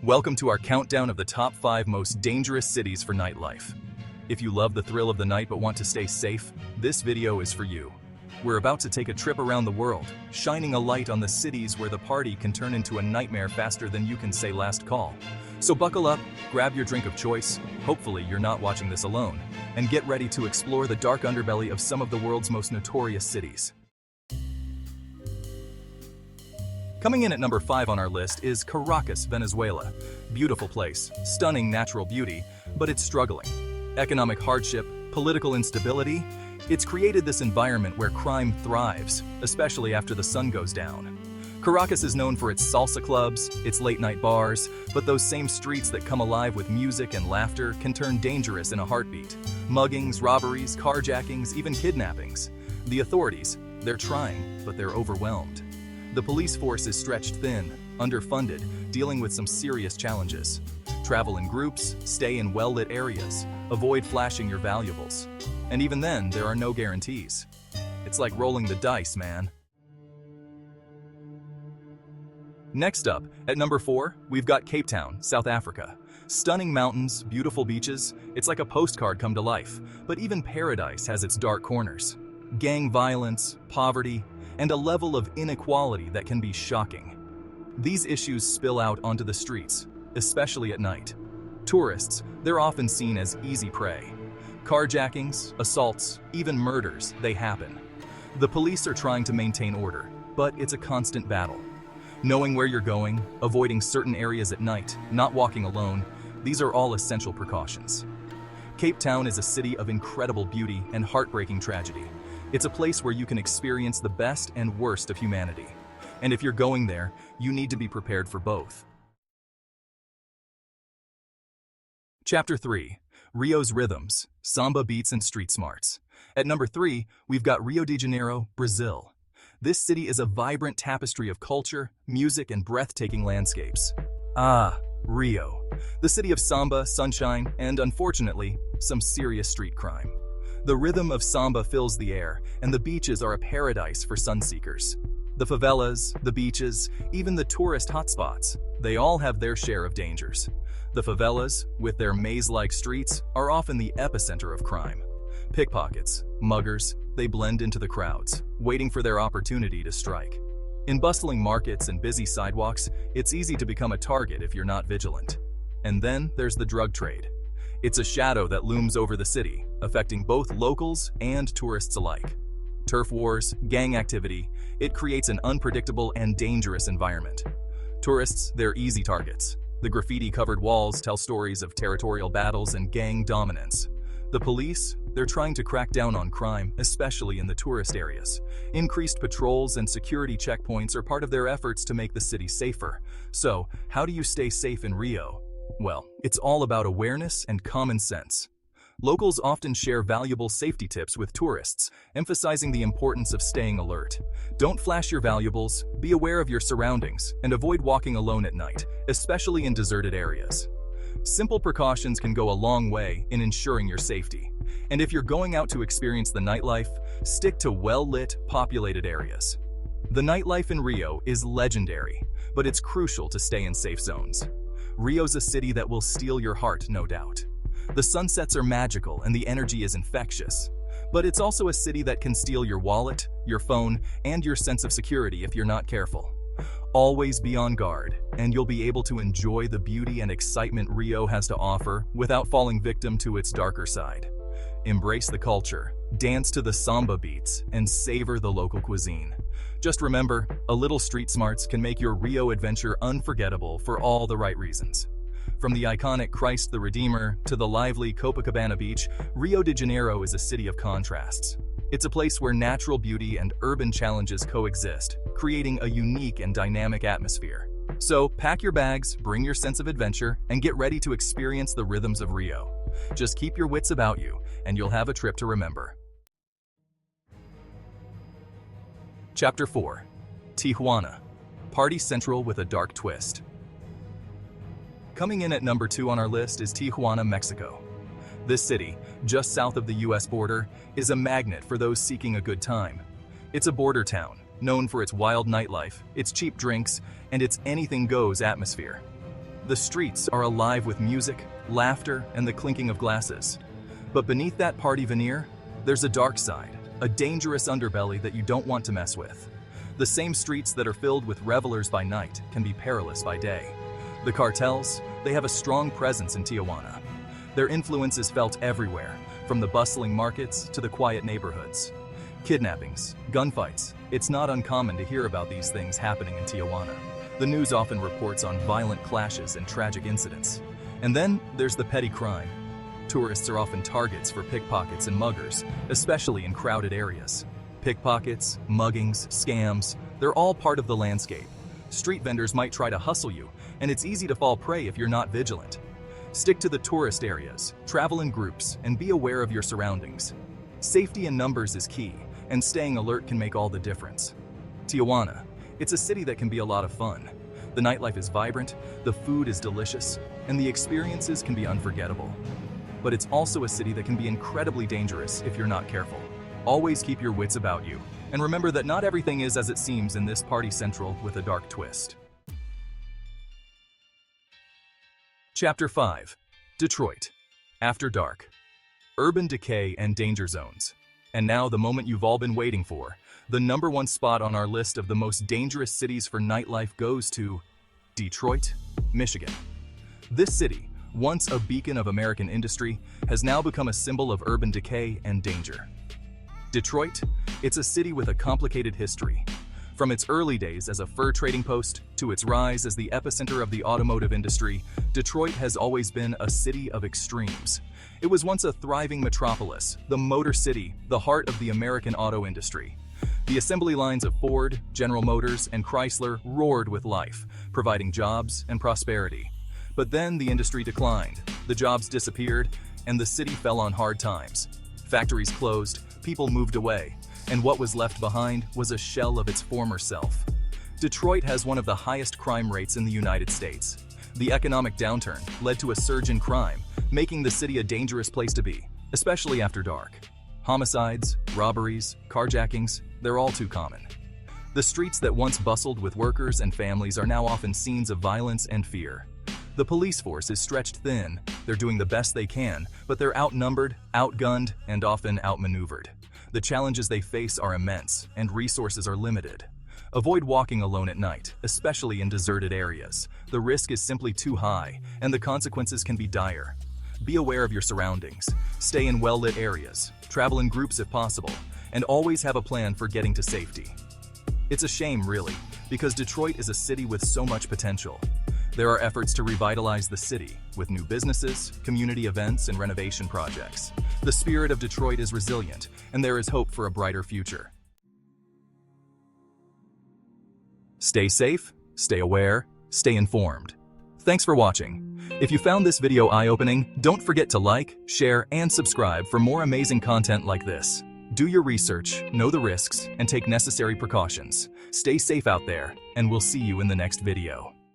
Welcome to our countdown of the top 5 most dangerous cities for nightlife. If you love the thrill of the night but want to stay safe, this video is for you. We're about to take a trip around the world, shining a light on the cities where the party can turn into a nightmare faster than you can say last call. So buckle up, grab your drink of choice, hopefully you're not watching this alone, and get ready to explore the dark underbelly of some of the world's most notorious cities. Coming in at number 5 on our list is Caracas, Venezuela. Beautiful place, stunning natural beauty, but it's struggling. Economic hardship, political instability, it's created this environment where crime thrives, especially after the sun goes down. Caracas is known for its salsa clubs, its late-night bars, but those same streets that come alive with music and laughter can turn dangerous in a heartbeat. Muggings, robberies, carjackings, even kidnappings. The authorities, they're trying, but they're overwhelmed. The police force is stretched thin, underfunded, dealing with some serious challenges. Travel in groups, stay in well-lit areas, avoid flashing your valuables. And even then, there are no guarantees. It's like rolling the dice, man. Next up, at number 4, we've got Cape Town, South Africa. Stunning mountains, beautiful beaches, it's like a postcard come to life. But even paradise has its dark corners. Gang violence, poverty, and a level of inequality that can be shocking. These issues spill out onto the streets, especially at night. Tourists, they're often seen as easy prey. Carjackings, assaults, even murders, they happen. The police are trying to maintain order, but it's a constant battle. Knowing where you're going, avoiding certain areas at night, not walking alone, these are all essential precautions. Cape Town is a city of incredible beauty and heartbreaking tragedy. It's a place where you can experience the best and worst of humanity. And if you're going there, you need to be prepared for both. Chapter 3. Rio's Rhythms, Samba Beats and Street Smarts. At number 3, we've got Rio de Janeiro, Brazil. This city is a vibrant tapestry of culture, music, and breathtaking landscapes. Ah, Rio. The city of samba, sunshine, and unfortunately, some serious street crime. The rhythm of samba fills the air, and the beaches are a paradise for sunseekers. The favelas, the beaches, even the tourist hotspots, they all have their share of dangers. The favelas, with their maze-like streets, are often the epicenter of crime. Pickpockets, muggers, they blend into the crowds, waiting for their opportunity to strike. In bustling markets and busy sidewalks, it's easy to become a target if you're not vigilant. And then there's the drug trade. It's a shadow that looms over the city, affecting both locals and tourists alike. Turf wars, gang activity, it creates an unpredictable and dangerous environment. Tourists, they're easy targets. The graffiti-covered walls tell stories of territorial battles and gang dominance. The police, they're trying to crack down on crime, especially in the tourist areas. Increased patrols and security checkpoints are part of their efforts to make the city safer. So, how do you stay safe in Rio? Well, it's all about awareness and common sense. Locals often share valuable safety tips with tourists, emphasizing the importance of staying alert. Don't flash your valuables, be aware of your surroundings, and avoid walking alone at night, especially in deserted areas. Simple precautions can go a long way in ensuring your safety. And if you're going out to experience the nightlife, stick to well-lit, populated areas. The nightlife in Rio is legendary, but it's crucial to stay in safe zones. Rio's a city that will steal your heart, no doubt. The sunsets are magical and the energy is infectious. But it's also a city that can steal your wallet, your phone, and your sense of security if you're not careful. Always be on guard, and you'll be able to enjoy the beauty and excitement Rio has to offer without falling victim to its darker side. Embrace the culture, dance to the samba beats, and savor the local cuisine. Just remember, a little street smarts can make your Rio adventure unforgettable for all the right reasons. From the iconic Christ the Redeemer to the lively Copacabana Beach, Rio de Janeiro is a city of contrasts. It's a place where natural beauty and urban challenges coexist, creating a unique and dynamic atmosphere. So pack your bags, bring your sense of adventure, and get ready to experience the rhythms of Rio. Just keep your wits about you, and you'll have a trip to remember. Chapter 4. Tijuana. Party central with a dark twist. Coming in at number 2 on our list is Tijuana, Mexico. This city, just south of the US border, is a magnet for those seeking a good time. It's a border town, known for its wild nightlife, its cheap drinks, and its anything-goes atmosphere. The streets are alive with music, laughter, and the clinking of glasses. But beneath that party veneer, there's a dark side, a dangerous underbelly that you don't want to mess with. The same streets that are filled with revelers by night can be perilous by day. The cartels, they have a strong presence in Tijuana. Their influence is felt everywhere, from the bustling markets to the quiet neighborhoods. Kidnappings, gunfights, it's not uncommon to hear about these things happening in Tijuana. The news often reports on violent clashes and tragic incidents. And then there's the petty crime. Tourists are often targets for pickpockets and muggers, especially in crowded areas. Pickpockets, muggings, scams, they're all part of the landscape. Street vendors might try to hustle you, and it's easy to fall prey if you're not vigilant. Stick to the tourist areas, travel in groups, and be aware of your surroundings. Safety in numbers is key, and staying alert can make all the difference. Tijuana, it's a city that can be a lot of fun. The nightlife is vibrant, the food is delicious, and the experiences can be unforgettable. But it's also a city that can be incredibly dangerous if you're not careful. Always keep your wits about you, and remember that not everything is as it seems in this party central with a dark twist. Chapter 5. Detroit. After dark. Urban decay and danger zones. And now the moment you've all been waiting for. The #1 spot on our list of the most dangerous cities for nightlife goes to Detroit, Michigan. This city, once a beacon of American industry, has now become a symbol of urban decay and danger. Detroit, it's a city with a complicated history. From its early days as a fur trading post to its rise as the epicenter of the automotive industry, Detroit has always been a city of extremes. It was once a thriving metropolis, the Motor City, the heart of the American auto industry. The assembly lines of Ford, General Motors, and Chrysler roared with life, providing jobs and prosperity. But then the industry declined, the jobs disappeared, and the city fell on hard times. Factories closed, people moved away, and what was left behind was a shell of its former self. Detroit has one of the highest crime rates in the United States. The economic downturn led to a surge in crime, making the city a dangerous place to be, especially after dark. Homicides, robberies, carjackings, they're all too common. The streets that once bustled with workers and families are now often scenes of violence and fear. The police force is stretched thin. They're doing the best they can, but they're outnumbered, outgunned, and often outmaneuvered. The challenges they face are immense, and resources are limited. Avoid walking alone at night, especially in deserted areas. The risk is simply too high, and the consequences can be dire. Be aware of your surroundings. Stay in well-lit areas. Travel in groups if possible, and always have a plan for getting to safety. It's a shame, really, because Detroit is a city with so much potential. There are efforts to revitalize the city with new businesses, community events, and renovation projects. The spirit of Detroit is resilient, and there is hope for a brighter future. Stay safe, stay aware, stay informed. Thanks for watching. If you found this video eye-opening, don't forget to like, share, and subscribe for more amazing content like this. Do your research, know the risks, and take necessary precautions. Stay safe out there, and we'll see you in the next video.